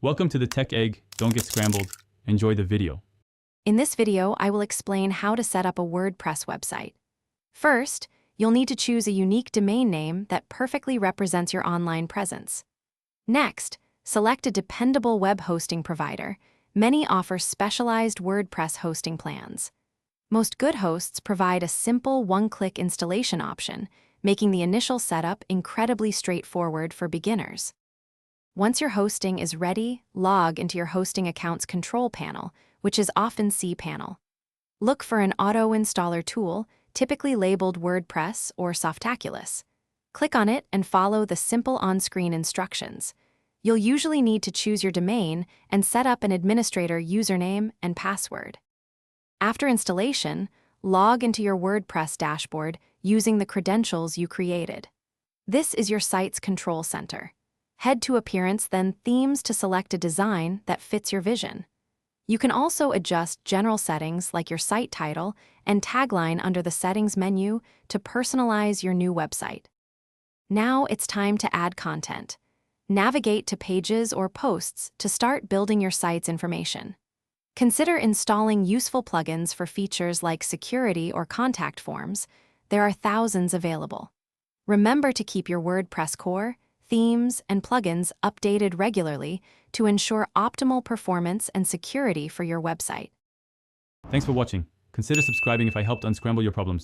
Welcome to the Tech Egg. Don't get scrambled. Enjoy the video. In this video, I will explain how to set up a WordPress website. First, you'll need to choose a unique domain name that perfectly represents your online presence. Next, select a dependable web hosting provider. Many offer specialized WordPress hosting plans. Most good hosts provide a simple one-click installation option, making the initial setup incredibly straightforward for beginners. Once your hosting is ready, log into your hosting account's control panel, which is often cPanel. Look for an auto-installer tool, typically labeled WordPress or Softaculous. Click on it and follow the simple on-screen instructions. You'll usually need to choose your domain and set up an administrator username and password. After installation, log into your WordPress dashboard using the credentials you created. This is your site's control center. Head to Appearance, then Themes to select a design that fits your vision. You can also adjust general settings like your site title and tagline under the Settings menu to personalize your new website. Now it's time to add content. Navigate to Pages or Posts to start building your site's information. Consider installing useful plugins for features like security or contact forms. There are thousands available. Remember to keep your WordPress core, themes, and plugins updated regularly to ensure optimal performance and security for your website. Thanks for watching. Consider subscribing if I helped unscramble your problems.